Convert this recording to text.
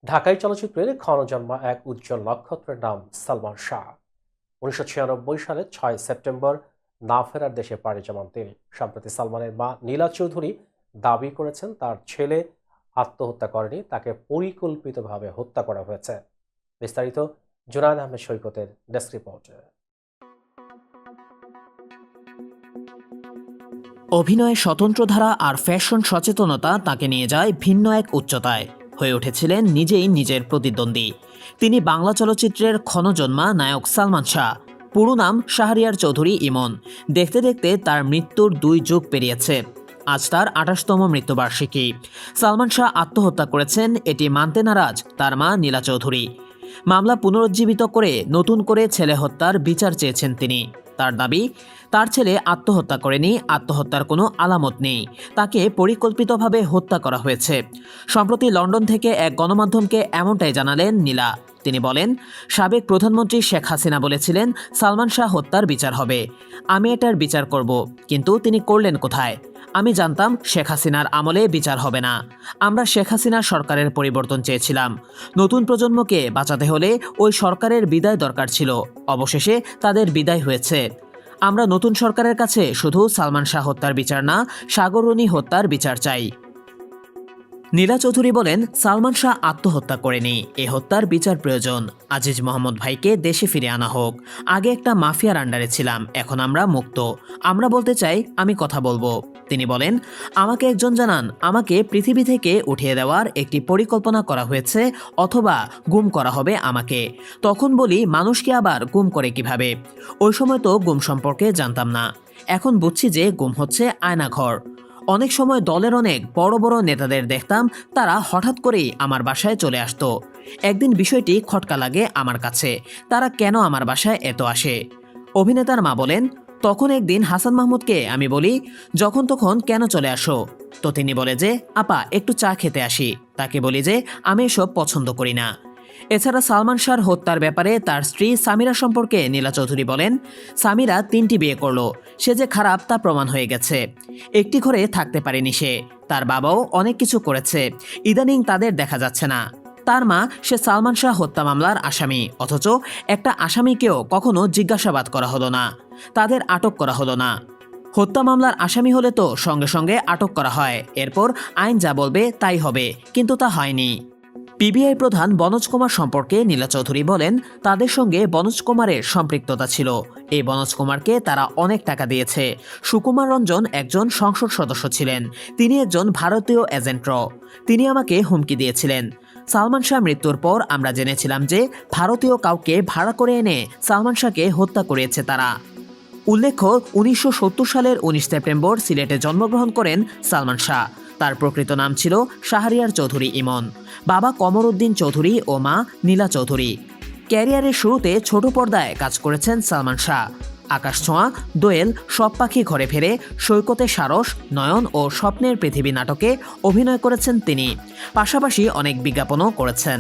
ঢাকাই চলচ্চিত্রের ক্ষণজন্মা এক উজ্জ্বল নক্ষত্রের নাম সালমান শাহ। ১৯৯৬ সালের ৬ সেপ্টেম্বর না ফেরার দেশে পাড়ি জমান তিনি। সম্প্রতি সালমানের মা নীলা চৌধুরী দাবি করেছেন তার ছেলে আত্মহত্যা করেনি, তাকে পরিকল্পিতভাবে হত্যা করা হয়েছে। বিস্তারিত জুনায়েদ আহমেদ সৈকতের ডেস্ক রিপোর্টে। অভিনয়ে স্বতন্ত্র ধারা আর ফ্যাশন সচেতনতা তাকে নিয়ে যায় ভিন্ন এক উচ্চতায়। হয়ে উঠেছিলেন নিজেই নিজের প্রতিদ্বন্দ্বী। তিনি বাংলা চলচ্চিত্রের ক্ষণজন্মা নায়ক সালমান শাহ। পুরো নাম শাহরিয়ার চৌধুরী ইমন। দেখতে দেখতে তার মৃত্যুর ২ যুগ পেরিয়েছে। আজ তার ২৮তম মৃত্যুবার্ষিকী। সালমান শাহ আত্মহত্যা করেছেন, এটি মানতে নারাজ তার মা নীলা চৌধুরী। মামলা পুনরুজ্জীবিত করে নতুন করে ছেলে হত্যার বিচার চেয়েছেন তিনি। তার দাবি, তার ছেলে আত্মহত্যা করেনি, আত্মহত্যার কোনো আলামত নেই, তাকে পরিকল্পিতভাবে হত্যা করা হয়েছে। সম্প্রতি লন্ডন থেকে এক গণমাধ্যমকে এমনটাই জানালেন নীলা। তিনি বলেন, সাবেক প্রধানমন্ত্রী শেখ হাসিনা বলেছিলেন সালমান শাহ হত্যার বিচার হবে, আমি এটার বিচার করব, কিন্তু তিনি করলেন কোথায়? আমি জানতাম শেখ হাসিনার আমলে বিচার হবে না। আমরা শেখ হাসিনার সরকারের পরিবর্তন চেয়েছিলাম। নতুন প্রজন্মকে বাঁচাতে হলে ওই সরকারের বিদায় দরকার ছিল। অবশেষে তাদের বিদায় হয়েছে। আমরা নতুন সরকারের কাছে শুধু সালমান শাহ হত্যার বিচার না, সাগররনী হত্যার বিচার চাই। নীলা চৌধুরী বলেন, সালমান শাহ আত্মহত্যা করেনি, এ হত্যার বিচার প্রয়োজন। আজিজ মোহাম্মদ ভাইকে দেশে ফিরে আনা হোক। আগে একটা মাফিয়ার আন্ডারে ছিলাম, এখন আমরা মুক্ত। আমরা বলতে চাই, আমি কথা বলবো। তিনি বলেন, আমাকে একজন জানান আমাকে পৃথিবী থেকে উঠিয়ে দেওয়ার একটি পরিকল্পনা করা হয়েছে, অথবা গুম করা হবে আমাকে। তখন বলি, মানুষকে আবার গুম করে কিভাবে? ওই সময় তো গুম সম্পর্কে জানতাম না। এখন বুঝছি যে গুম হচ্ছে আয়নাঘর। অনেক সময় দলের অনেক বড় বড় নেতাদের দেখতাম, তারা হঠাৎ করেই আমার বাসায় চলে আসতো। একদিন বিষয়টি খটকা লাগে আমার কাছে, তারা কেন আমার বাসায় এত আসে? অভিনেতার মা বলেন, তখন একদিন হাসান মাহমুদকে আমি বলি, যখন তখন কেন চলে আসো? তো তিনি বলে যে, আপা একটু চা খেতে আসি। তাকে বলি যে, আমি এসব পছন্দ করি না। এছাড়া সালমান শাহর হত্যার ব্যাপারে তার স্ত্রী সামিরা সম্পর্কে নীলা চৌধুরী বলেন, সামিরা 3টি বিয়ে করলো, সে যে খারাপ তা প্রমাণ হয়ে গেছে। একটি ঘরে থাকতে পারেনি সে। তার বাবাও অনেক কিছু করেছে, ইদানিং তাদের দেখা যাচ্ছে না। তার মা, সে সালমান শাহ হত্যা মামলার আসামি, অথচ একটা আসামিকেও কখনো জিজ্ঞাসাবাদ করা হলো না, তাদের আটক করা হলো না। হত্যা মামলার আসামি হলে তো সঙ্গে সঙ্গে আটক করা হয়, এরপর আইন যা বলবে তাই হবে, কিন্তু তা হয়নি। পিবিআই প্রধান বনোজ কুমার সম্পর্কে নীলা চৌধুরী বলেন, তাদের সঙ্গে বনোজ কুমারের সম্পৃক্ততা ছিল। এই বনোজ কুমারকে তারা অনেক টাকা দিয়েছে। সুকুমার রঞ্জন একজন সংসদ সদস্য ছিলেন, তিনি একজন ভারতীয় এজেন্ট। তিনি আমাকে হুমকি দিয়েছিলেন। সালমান শাহ মৃত্যুর পর আমরা জেনেছিলাম যে ভারতীয় কাউকে ভাড়া করে এনে সালমান শাহকে হত্যা করিয়েছে তারা। উল্লেখ্য, ১৯৭০ সালের ১৯ সেপ্টেম্বর সিলেটে জন্মগ্রহণ করেন সালমান শাহ। তার প্রকৃত নাম ছিল শাহরিয়ার চৌধুরী ইমন। বাবা কমর উদ্দিন চৌধুরী ও মা নীলা চৌধুরী। ক্যারিয়ারের শুরুতে ছোট পর্দায় কাজ করেছেন সালমান শাহ। আকাশছোঁয়া, দোয়েল, সব পাখি ঘরে ফেরে, সৈকতে সারস, নয়ন ও স্বপ্নের পৃথিবী নাটকে অভিনয় করেছেন তিনি। পাশাপাশি অনেক বিজ্ঞাপনও করেছেন।